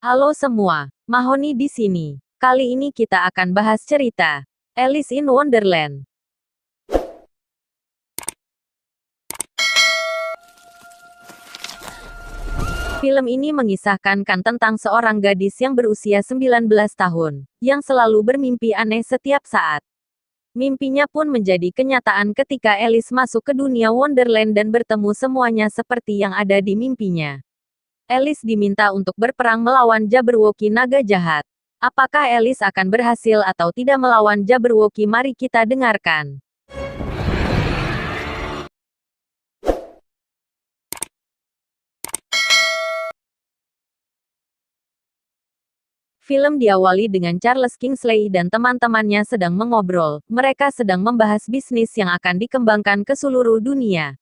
Halo semua, Mahoni di sini. Kali ini kita akan bahas cerita Alice in Wonderland. Film ini mengisahkan tentang seorang gadis yang berusia 19 tahun, yang selalu bermimpi aneh setiap saat. Mimpinya pun menjadi kenyataan ketika Alice masuk ke dunia Wonderland dan bertemu semuanya seperti yang ada di mimpinya. Alice diminta untuk berperang melawan Jabberwocky naga jahat. Apakah Alice akan berhasil atau tidak melawan Jabberwocky? Mari kita dengarkan. Film diawali dengan Charles Kingsley dan teman-temannya sedang mengobrol. Mereka sedang membahas bisnis yang akan dikembangkan ke seluruh dunia.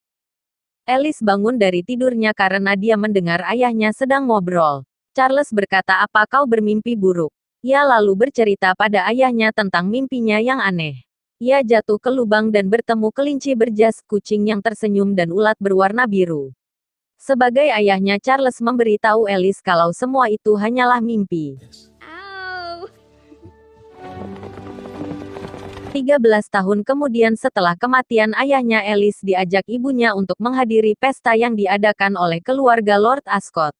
Alice bangun dari tidurnya karena dia mendengar ayahnya sedang ngobrol. Charles berkata, "Apa kau bermimpi buruk?" Ia lalu bercerita pada ayahnya tentang mimpinya yang aneh. Ia jatuh ke lubang dan bertemu kelinci berjas, kucing yang tersenyum dan ulat berwarna biru. Sebagai ayahnya, Charles memberitahu Alice kalau semua itu hanyalah mimpi. 13 tahun kemudian setelah kematian ayahnya, Alice diajak ibunya untuk menghadiri pesta yang diadakan oleh keluarga Lord Ascot.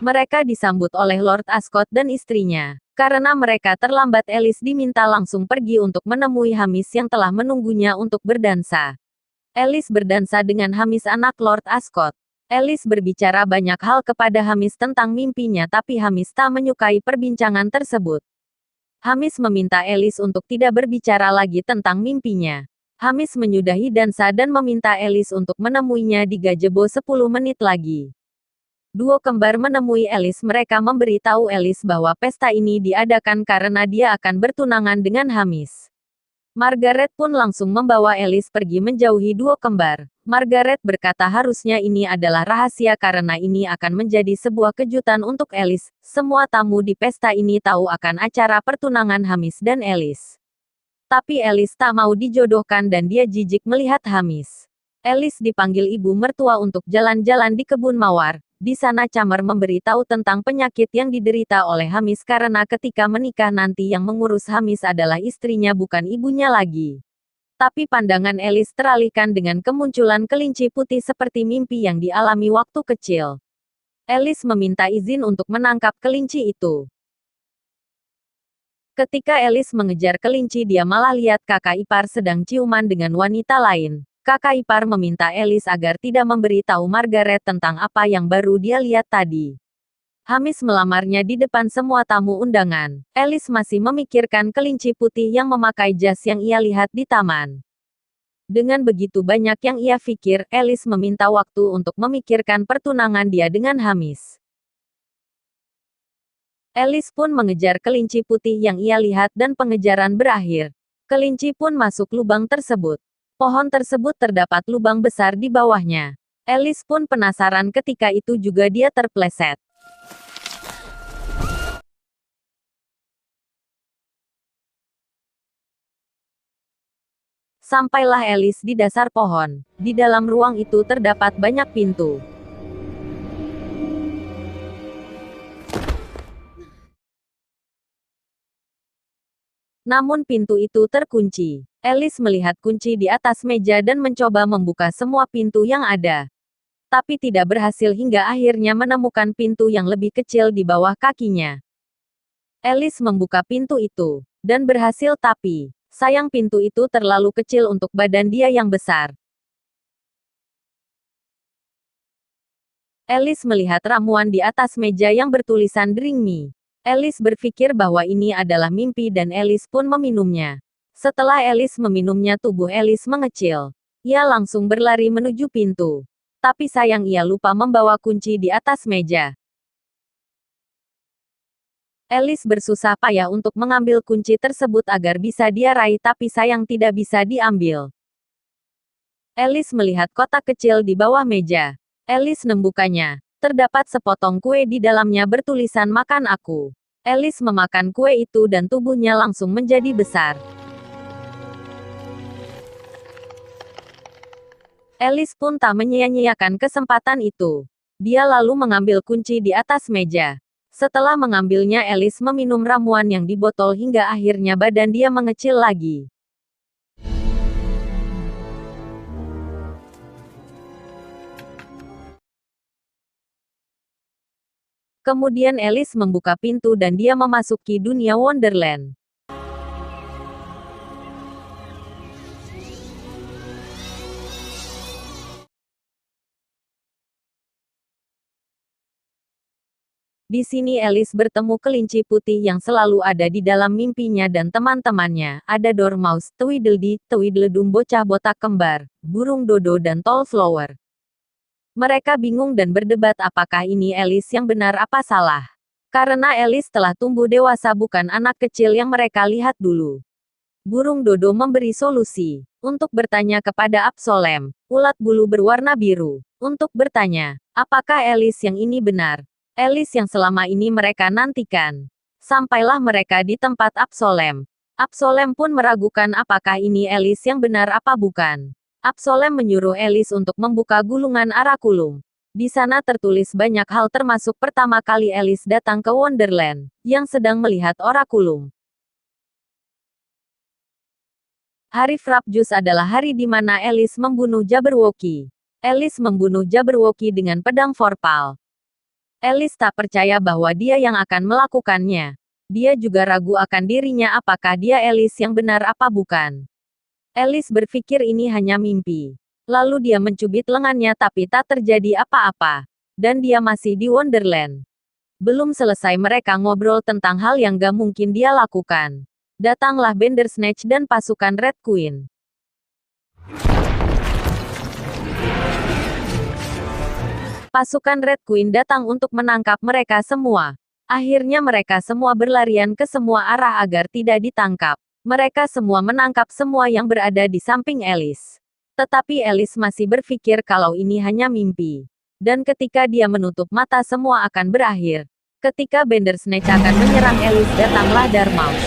Mereka disambut oleh Lord Ascot dan istrinya. Karena mereka terlambat, Alice diminta langsung pergi untuk menemui Hamis yang telah menunggunya untuk berdansa. Alice berdansa dengan Hamis, anak Lord Ascot. Alice berbicara banyak hal kepada Hamis tentang mimpinya, tapi Hamis tak menyukai perbincangan tersebut. Hamis meminta Alice untuk tidak berbicara lagi tentang mimpinya. Hamis menyudahi dansa dan meminta Alice untuk menemuinya di gazebo 10 menit lagi. Duo kembar menemui Alice. Mereka memberitahu Alice bahwa pesta ini diadakan karena dia akan bertunangan dengan Hamis. Margaret pun langsung membawa Alice pergi menjauhi duo kembar. Margaret berkata harusnya ini adalah rahasia karena ini akan menjadi sebuah kejutan untuk Alice. Semua tamu di pesta ini tahu akan acara pertunangan Hamis dan Alice. Tapi Alice tak mau dijodohkan dan dia jijik melihat Hamis. Alice dipanggil ibu mertua untuk jalan-jalan di kebun mawar. Di sana Camer memberitahu tentang penyakit yang diderita oleh Hamis karena ketika menikah nanti yang mengurus Hamis adalah istrinya bukan ibunya lagi. Tapi pandangan Alice teralihkan dengan kemunculan kelinci putih seperti mimpi yang dialami waktu kecil. Alice meminta izin untuk menangkap kelinci itu. Ketika Alice mengejar kelinci, dia malah lihat kakak ipar sedang ciuman dengan wanita lain. Kakak ipar meminta Alice agar tidak memberitahu Margaret tentang apa yang baru dia lihat tadi. Hamis melamarnya di depan semua tamu undangan. Alice masih memikirkan kelinci putih yang memakai jas yang ia lihat di taman. Dengan begitu banyak yang ia pikir, Alice meminta waktu untuk memikirkan pertunangan dia dengan Hamis. Alice pun mengejar kelinci putih yang ia lihat dan pengejaran berakhir. Kelinci pun masuk lubang tersebut. Pohon tersebut terdapat lubang besar di bawahnya. Alice pun penasaran, ketika itu juga dia terpleset. Sampailah Alice di dasar pohon. Di dalam ruang itu terdapat banyak pintu. Namun pintu itu terkunci. Alice melihat kunci di atas meja dan mencoba membuka semua pintu yang ada. Tapi tidak berhasil hingga akhirnya menemukan pintu yang lebih kecil di bawah kakinya. Alice membuka pintu itu. Dan berhasil, tapi sayang pintu itu terlalu kecil untuk badan dia yang besar. Alice melihat ramuan di atas meja yang bertulisan Drink Me. Alice berpikir bahwa ini adalah mimpi dan Alice pun meminumnya. Setelah Alice meminumnya, tubuh Alice mengecil. Ia langsung berlari menuju pintu. Tapi sayang ia lupa membawa kunci di atas meja. Alice bersusah payah untuk mengambil kunci tersebut agar bisa dia raih, tapi sayang tidak bisa diambil. Alice melihat kotak kecil di bawah meja. Alice membukanya. Terdapat sepotong kue di dalamnya bertulisan "Makan Aku". Alice memakan kue itu dan tubuhnya langsung menjadi besar. Alice pun tak menyia-nyiakan kesempatan itu. Dia lalu mengambil kunci di atas meja. Setelah mengambilnya, Alice meminum ramuan yang di botol hingga akhirnya badan dia mengecil lagi. Kemudian Alice membuka pintu dan dia memasuki dunia Wonderland. Di sini Alice bertemu kelinci putih yang selalu ada di dalam mimpinya dan teman-temannya. Ada Dormouse, Tweedledee, Tweedledum, bocah botak kembar, burung dodo dan Tollflower. Mereka bingung dan berdebat apakah ini Alice yang benar apa salah. Karena Alice telah tumbuh dewasa, bukan anak kecil yang mereka lihat dulu. Burung dodo memberi solusi. Untuk bertanya kepada Absolem, ulat bulu berwarna biru. Untuk bertanya, apakah Alice yang ini benar? Alice yang selama ini mereka nantikan. Sampailah mereka di tempat Absolem. Absolem pun meragukan apakah ini Alice yang benar apa bukan. Absolem menyuruh Alice untuk membuka gulungan Arakulum. Di sana tertulis banyak hal, termasuk pertama kali Alice datang ke Wonderland, yang sedang melihat Orakulum. Hari Frapjus adalah hari di mana Alice membunuh Jabberwocky. Alice membunuh Jabberwocky dengan pedang Vorpal. Alice tak percaya bahwa dia yang akan melakukannya. Dia juga ragu akan dirinya, apakah dia Alice yang benar apa bukan. Alice berpikir ini hanya mimpi. Lalu dia mencubit lengannya tapi tak terjadi apa-apa. Dan dia masih di Wonderland. Belum selesai mereka ngobrol tentang hal yang gak mungkin dia lakukan. Datanglah Bandersnatch dan pasukan Red Queen. Pasukan Red Queen datang untuk menangkap mereka semua. Akhirnya mereka semua berlarian ke semua arah agar tidak ditangkap. Mereka semua menangkap semua yang berada di samping Alice. Tetapi Alice masih berpikir kalau ini hanya mimpi. Dan ketika dia menutup mata, semua akan berakhir. Ketika Bandersnatch akan menyerang Alice, datanglah Dormouse.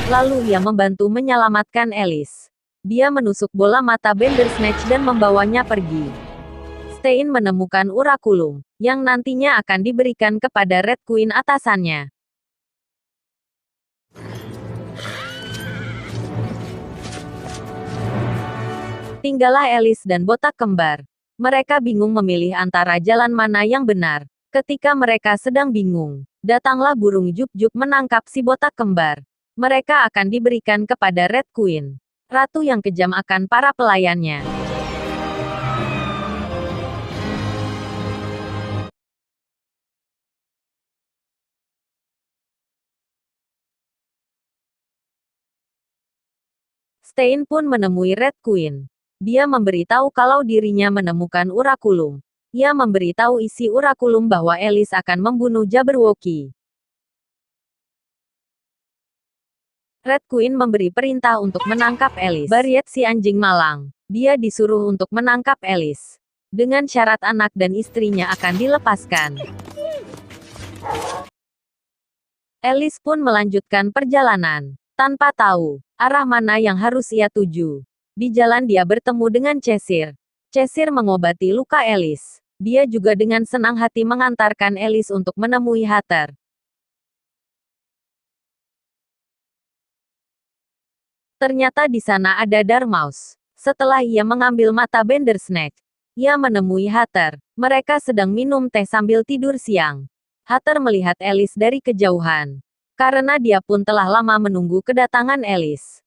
Lalu ia membantu menyelamatkan Alice. Dia menusuk bola mata Bandersnatch dan membawanya pergi. Stein menemukan Orakulum, yang nantinya akan diberikan kepada Red Queen atasannya. Tinggallah Alice dan botak kembar. Mereka bingung memilih antara jalan mana yang benar. Ketika mereka sedang bingung, datanglah burung Jup-Jup menangkap si botak kembar. Mereka akan diberikan kepada Red Queen. Ratu yang kejam akan para pelayannya. Stein pun menemui Red Queen. Dia memberitahu kalau dirinya menemukan Orakulum. Ia memberitahu isi Orakulum bahwa Alice akan membunuh Jabberwocky. Red Queen memberi perintah untuk menangkap Alice. Bariet si anjing malang. Dia disuruh untuk menangkap Alice. Dengan syarat anak dan istrinya akan dilepaskan. Alice pun melanjutkan perjalanan. Tanpa tahu arah mana yang harus ia tuju. Di jalan dia bertemu dengan Cheshire. Cheshire mengobati luka Alice. Dia juga dengan senang hati mengantarkan Alice untuk menemui Hatter. Ternyata di sana ada Dormouse. Setelah ia mengambil mata Bandersnatch, ia menemui Hatter. Mereka sedang minum teh sambil tidur siang. Hatter melihat Alice dari kejauhan. Karena dia pun telah lama menunggu kedatangan Alice.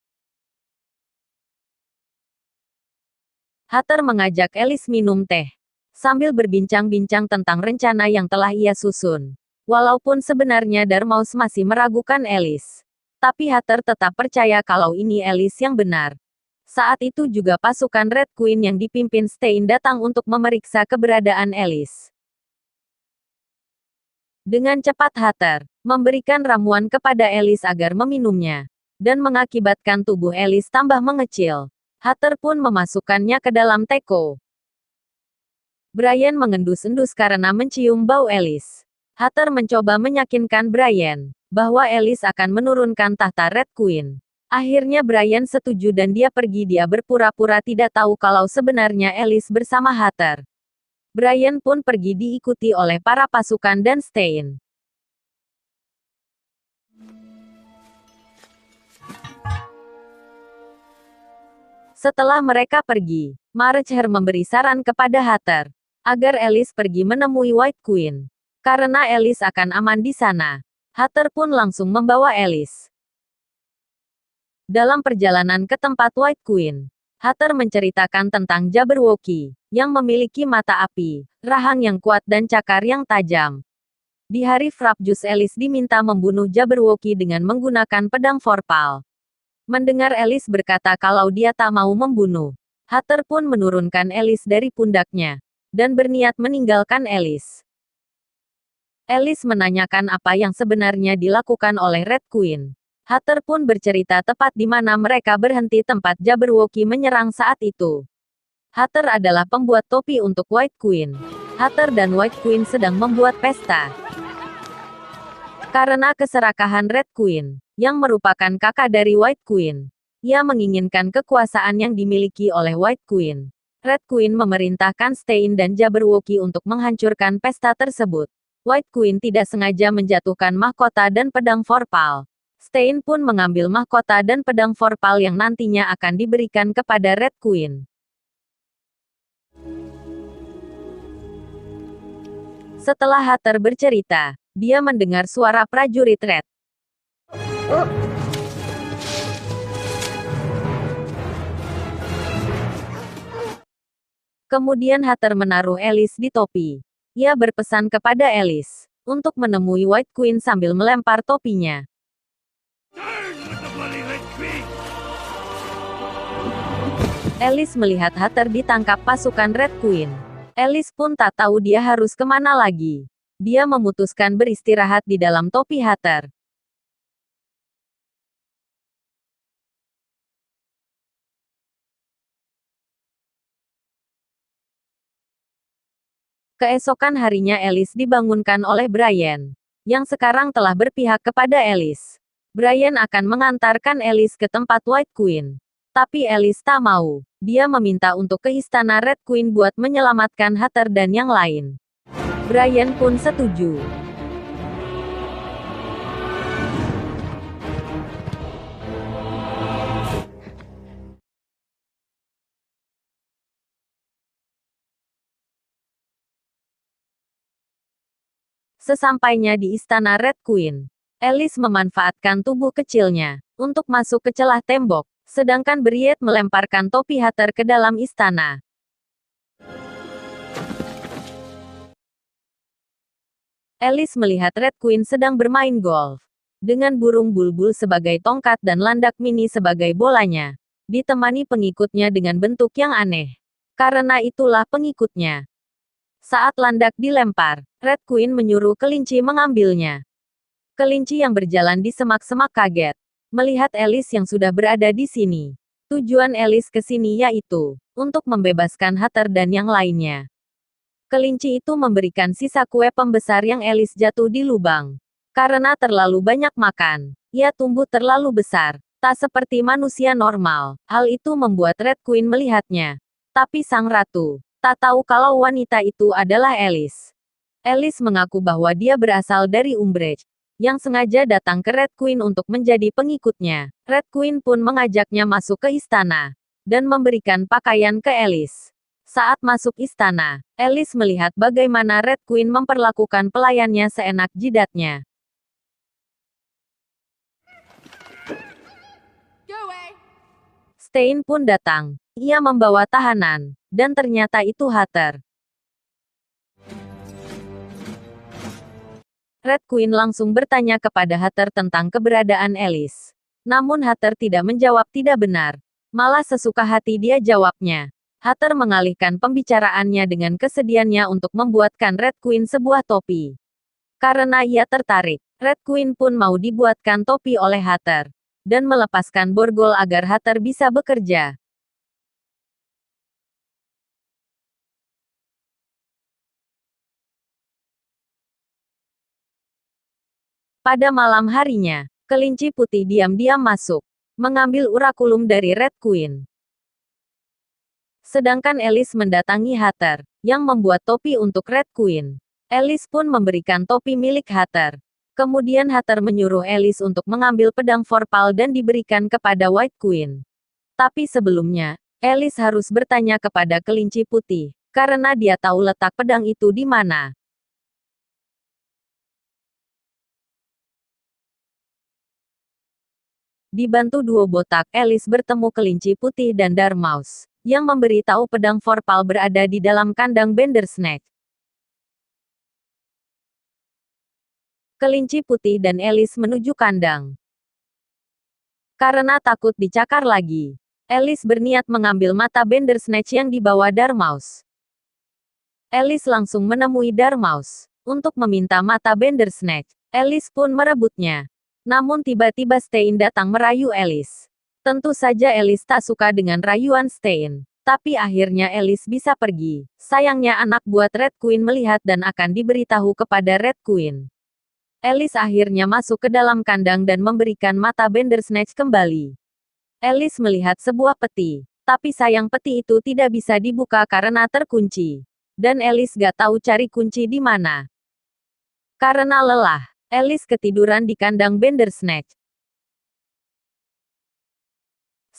Hatter mengajak Alice minum teh. Sambil berbincang-bincang tentang rencana yang telah ia susun. Walaupun sebenarnya Dormouse masih meragukan Alice. Tapi Hatter tetap percaya kalau ini Alice yang benar. Saat itu juga pasukan Red Queen yang dipimpin Stein datang untuk memeriksa keberadaan Alice. Dengan cepat Hatter memberikan ramuan kepada Alice agar meminumnya. Dan mengakibatkan tubuh Alice tambah mengecil. Hatter pun memasukkannya ke dalam teko. Brian mengendus-endus karena mencium bau Alice. Hatter mencoba meyakinkan Brian bahwa Alice akan menurunkan tahta Red Queen. Akhirnya Brian setuju dan dia pergi. Dia berpura-pura tidak tahu kalau sebenarnya Alice bersama Hatter. Brian pun pergi diikuti oleh para pasukan dan Stein. Setelah mereka pergi, Marcher memberi saran kepada Hatter agar Alice pergi menemui White Queen. Karena Alice akan aman di sana, Hatter pun langsung membawa Alice. Dalam perjalanan ke tempat White Queen, Hatter menceritakan tentang Jabberwocky, yang memiliki mata api, rahang yang kuat dan cakar yang tajam. Di hari Frapjus Alice diminta membunuh Jabberwocky dengan menggunakan pedang Vorpal. Mendengar Alice berkata kalau dia tak mau membunuh, Hatter pun menurunkan Alice dari pundaknya, dan berniat meninggalkan Alice. Alice menanyakan apa yang sebenarnya dilakukan oleh Red Queen. Hatter pun bercerita tepat di mana mereka berhenti tempat Jabberwocky menyerang saat itu. Hatter adalah pembuat topi untuk White Queen. Hatter dan White Queen sedang membuat pesta. Karena keserakahan Red Queen, yang merupakan kakak dari White Queen, ia menginginkan kekuasaan yang dimiliki oleh White Queen. Red Queen memerintahkan Stein dan Jabberwocky untuk menghancurkan pesta tersebut. White Queen tidak sengaja menjatuhkan mahkota dan pedang Vorpal. Stein pun mengambil mahkota dan pedang Vorpal yang nantinya akan diberikan kepada Red Queen. Setelah Hatter bercerita, dia mendengar suara prajurit Red. Kemudian Hatter menaruh Alice di topi. Ia berpesan kepada Alice untuk menemui White Queen sambil melempar topinya. Alice melihat Hatter ditangkap pasukan Red Queen. Alice pun tak tahu dia harus kemana lagi. Dia memutuskan beristirahat di dalam topi Hatter. Keesokan harinya Alice dibangunkan oleh Brian, yang sekarang telah berpihak kepada Alice. Brian akan mengantarkan Alice ke tempat White Queen. Tapi Alice tak mau. Dia meminta untuk ke istana Red Queen buat menyelamatkan Hatter dan yang lain. Brian pun setuju. Sesampainya di istana Red Queen, Alice memanfaatkan tubuh kecilnya untuk masuk ke celah tembok. Sedangkan Briet melemparkan topi Hatter ke dalam istana. Alice melihat Red Queen sedang bermain golf. Dengan burung bulbul sebagai tongkat dan landak mini sebagai bolanya. Ditemani pengikutnya dengan bentuk yang aneh. Karena itulah pengikutnya. Saat landak dilempar, Red Queen menyuruh kelinci mengambilnya. Kelinci yang berjalan di semak-semak kaget melihat Alice yang sudah berada di sini. Tujuan Alice ke sini yaitu untuk membebaskan Hatter dan yang lainnya. Kelinci itu memberikan sisa kue pembesar yang Alice jatuh di lubang. Karena terlalu banyak makan, ia tumbuh terlalu besar, tak seperti manusia normal. Hal itu membuat Red Queen melihatnya. Tapi sang ratu tak tahu kalau wanita itu adalah Alice. Alice mengaku bahwa dia berasal dari Umbridge, yang sengaja datang ke Red Queen untuk menjadi pengikutnya. Red Queen pun mengajaknya masuk ke istana, dan memberikan pakaian ke Alice. Saat masuk istana, Alice melihat bagaimana Red Queen memperlakukan pelayannya seenak jidatnya. Stein pun datang. Ia membawa tahanan, dan ternyata itu Hatter. Red Queen langsung bertanya kepada Hatter tentang keberadaan Alice. Namun Hatter tidak menjawab tidak benar. Malah sesuka hati dia jawabnya. Hatter mengalihkan pembicaraannya dengan kesedihannya untuk membuatkan Red Queen sebuah topi. Karena ia tertarik, Red Queen pun mau dibuatkan topi oleh Hatter. Dan melepaskan borgol agar Hatter bisa bekerja. Pada malam harinya, kelinci putih diam-diam masuk, mengambil urakulum dari Red Queen. Sedangkan Alice mendatangi Hatter, yang membuat topi untuk Red Queen. Alice pun memberikan topi milik Hatter. Kemudian Hatter menyuruh Alice untuk mengambil pedang Vorpal dan diberikan kepada White Queen. Tapi sebelumnya, Alice harus bertanya kepada kelinci putih, karena dia tahu letak pedang itu di mana. Dibantu duo botak, Alice bertemu kelinci putih dan Dormouse, yang memberi tahu pedang Vorpal berada di dalam kandang Bandersnatch. Kelinci putih dan Alice menuju kandang. Karena takut dicakar lagi, Alice berniat mengambil mata Bandersnatch yang dibawa Dormouse. Alice langsung menemui Dormouse untuk meminta mata Bandersnatch. Alice pun merebutnya. Namun tiba-tiba Stein datang merayu Alice. Tentu saja Alice tak suka dengan rayuan Stein. Tapi akhirnya Alice bisa pergi. Sayangnya anak buat Red Queen melihat dan akan diberitahu kepada Red Queen. Alice akhirnya masuk ke dalam kandang dan memberikan mata Bandersnatch kembali. Alice melihat sebuah peti. Tapi sayang peti itu tidak bisa dibuka karena terkunci. Dan Alice gak tahu cari kunci di mana. Karena lelah, Alice ketiduran di kandang Bandersnatch.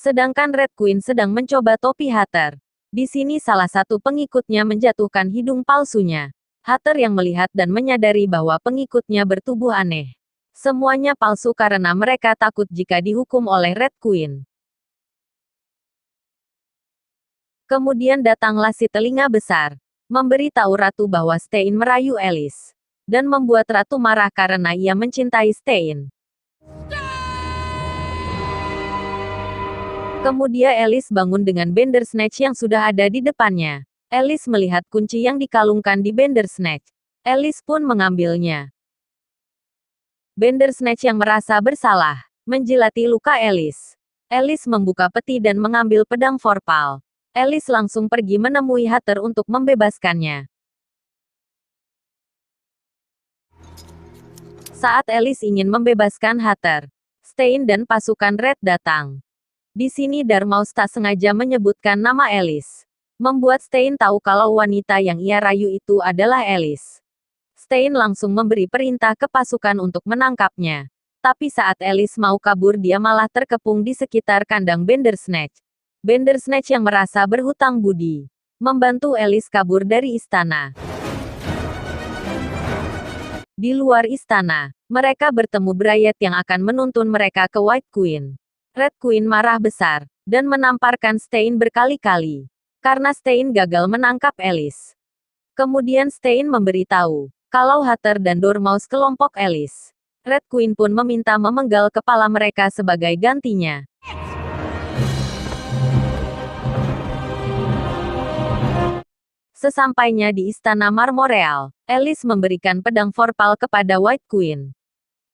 Sedangkan Red Queen sedang mencoba topi Hatter. Di sini salah satu pengikutnya menjatuhkan hidung palsunya. Hatter yang melihat dan menyadari bahwa pengikutnya bertubuh aneh. Semuanya palsu karena mereka takut jika dihukum oleh Red Queen. Kemudian datanglah si telinga besar, memberi tahu Ratu bahwa Stein merayu Alice. Dan membuat Ratu marah karena ia mencintai Stein. Kemudian Alice bangun dengan Bandersnatch yang sudah ada di depannya. Alice melihat kunci yang dikalungkan di Bandersnatch. Alice pun mengambilnya. Bandersnatch yang merasa bersalah, menjilati luka Alice. Alice membuka peti dan mengambil pedang Vorpal. Alice langsung pergi menemui Hatter untuk membebaskannya. Saat Alice ingin membebaskan Hatter, Stein dan pasukan Red datang. Di sini Dormouse tak sengaja menyebutkan nama Alice. Membuat Stein tahu kalau wanita yang ia rayu itu adalah Alice. Stein langsung memberi perintah ke pasukan untuk menangkapnya. Tapi saat Alice mau kabur dia malah terkepung di sekitar kandang Bandersnatch. Bandersnatch yang merasa berhutang budi, membantu Alice kabur dari istana. Di luar istana, mereka bertemu Bryet yang akan menuntun mereka ke White Queen. Red Queen marah besar, dan menamparkan Stein berkali-kali. Karena Stein gagal menangkap Alice. Kemudian Stein memberitahu, kalau Hatter dan Dormouse kelompok Alice. Red Queen pun meminta memenggal kepala mereka sebagai gantinya. Sesampainya di istana Marmoreal, Alice memberikan pedang Vorpal kepada White Queen.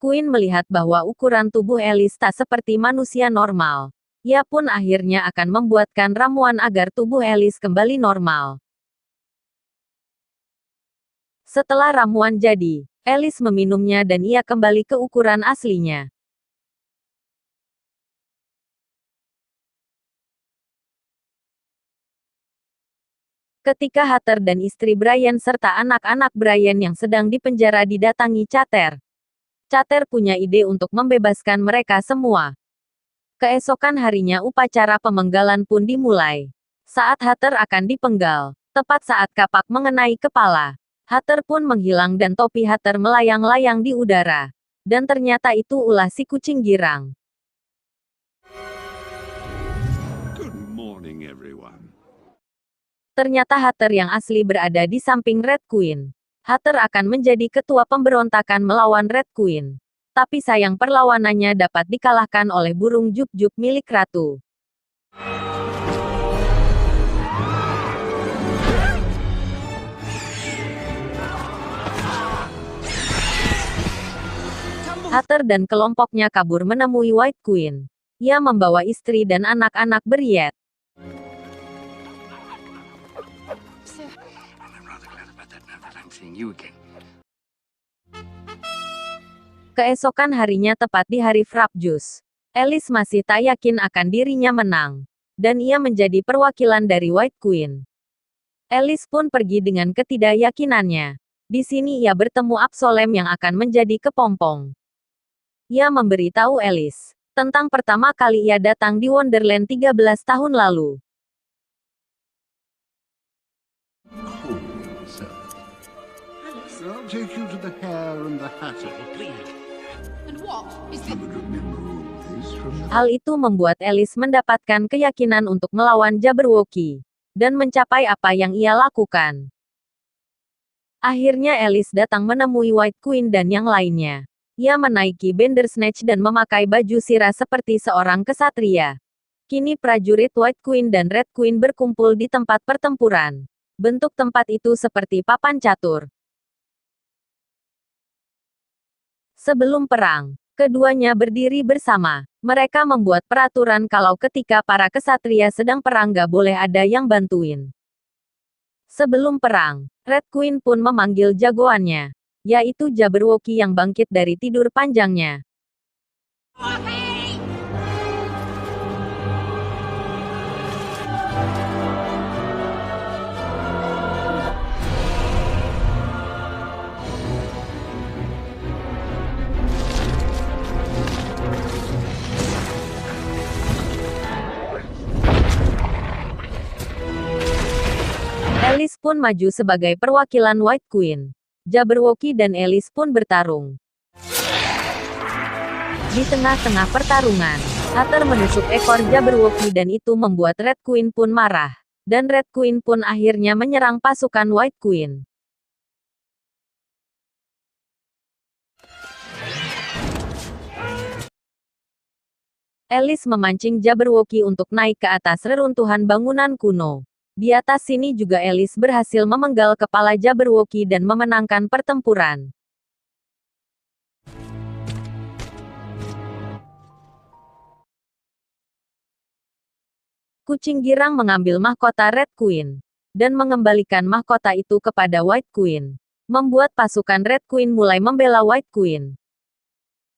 Queen melihat bahwa ukuran tubuh Alice tak seperti manusia normal. Ia pun akhirnya akan membuatkan ramuan agar tubuh Alice kembali normal. Setelah ramuan jadi, Alice meminumnya dan ia kembali ke ukuran aslinya. Ketika Hatter dan istri Brian serta anak-anak Brian yang sedang dipenjara didatangi Chatter. Chatter punya ide untuk membebaskan mereka semua. Keesokan harinya upacara pemenggalan pun dimulai. Saat Hatter akan dipenggal, tepat saat kapak mengenai kepala, Hatter pun menghilang dan topi Hatter melayang-layang di udara. Dan ternyata itu ulah si kucing girang. Good morning, everyone. Ternyata Hatter yang asli berada di samping Red Queen. Hatter akan menjadi ketua pemberontakan melawan Red Queen. Tapi sayang perlawanannya dapat dikalahkan oleh burung Jup-Jup milik Ratu. Hatter dan kelompoknya kabur menemui White Queen. Ia membawa istri dan anak-anak Bryet. Keesokan harinya tepat di hari Frapjus. Alice masih tak yakin akan dirinya menang. dan ia menjadi perwakilan dari White Queen. Alice pun pergi dengan ketidakyakinannya. Di sini ia bertemu Absolem yang akan menjadi kepompong. Ia memberitahu Alice tentang pertama kali ia datang di Wonderland 13 tahun lalu. Cool, so. I'll take you to the Hare and the Hatter. And what is You the... would remember all this from the... Hal itu membuat Alice mendapatkan keyakinan untuk melawan Jabberwocky dan mencapai apa yang ia lakukan. Akhirnya Alice datang menemui White Queen dan yang lainnya. Ia menaiki Bandersnatch dan memakai baju sirah seperti seorang kesatria. Kini prajurit White Queen dan Red Queen berkumpul di tempat pertempuran. Bentuk tempat itu seperti papan catur. Sebelum perang, keduanya berdiri bersama. Mereka membuat peraturan kalau ketika para kesatria sedang perang gak boleh ada yang bantuin. Sebelum perang, Red Queen pun memanggil jagoannya, yaitu Jabberwocky yang bangkit dari tidur panjangnya. Alice pun maju sebagai perwakilan White Queen. Jabberwocky dan Alice pun bertarung. Di tengah-tengah pertarungan, Hatter menusuk ekor Jabberwocky dan itu membuat Red Queen pun marah. Dan Red Queen pun akhirnya menyerang pasukan White Queen. Alice memancing Jabberwocky untuk naik ke atas reruntuhan bangunan kuno. Di atas sini juga Alice berhasil memenggal kepala Jabberwocky dan memenangkan pertempuran. Kucing girang mengambil mahkota Red Queen dan mengembalikan mahkota itu kepada White Queen, membuat pasukan Red Queen mulai membela White Queen.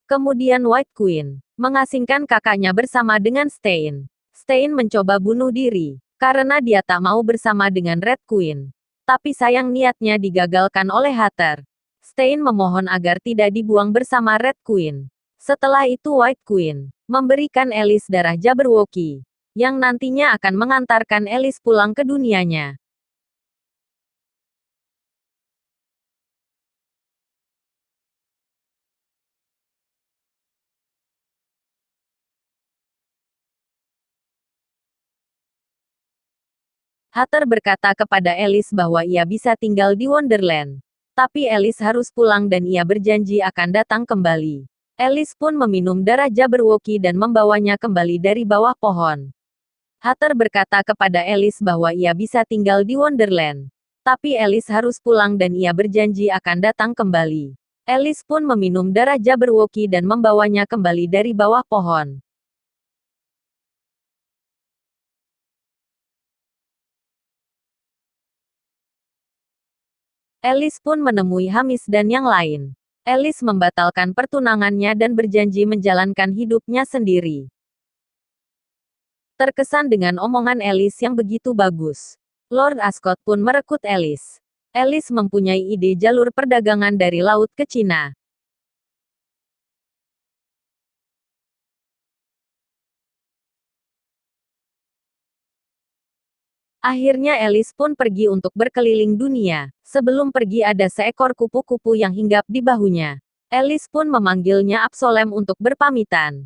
Kemudian White Queen mengasingkan kakaknya bersama dengan Stein. Stein mencoba bunuh diri karena dia tak mau bersama dengan Red Queen. Tapi sayang niatnya digagalkan oleh Hatter. Stein memohon agar tidak dibuang bersama Red Queen. Setelah itu White Queen memberikan Alice darah Jabberwocky, yang nantinya akan mengantarkan Alice pulang ke dunianya. Hatter berkata kepada Alice bahwa ia bisa tinggal di Wonderland. Tapi Alice harus pulang dan ia berjanji akan datang kembali. Alice pun meminum darah Jabberwocky dan membawanya kembali dari bawah pohon. Hatter berkata kepada Alice bahwa ia bisa tinggal di Wonderland. Tapi Alice harus pulang dan ia berjanji akan datang kembali. Alice pun meminum darah Jabberwocky dan membawanya kembali dari bawah pohon. Alice pun menemui Hamis dan yang lain. Alice membatalkan pertunangannya dan berjanji menjalankan hidupnya sendiri. Terkesan dengan omongan Alice yang begitu bagus, Lord Ascot pun merekrut Alice. Alice mempunyai ide jalur perdagangan dari laut ke Cina. Akhirnya Alice pun pergi untuk berkeliling dunia. Sebelum pergi ada seekor kupu-kupu yang hinggap di bahunya. Alice pun memanggilnya Absolem untuk berpamitan.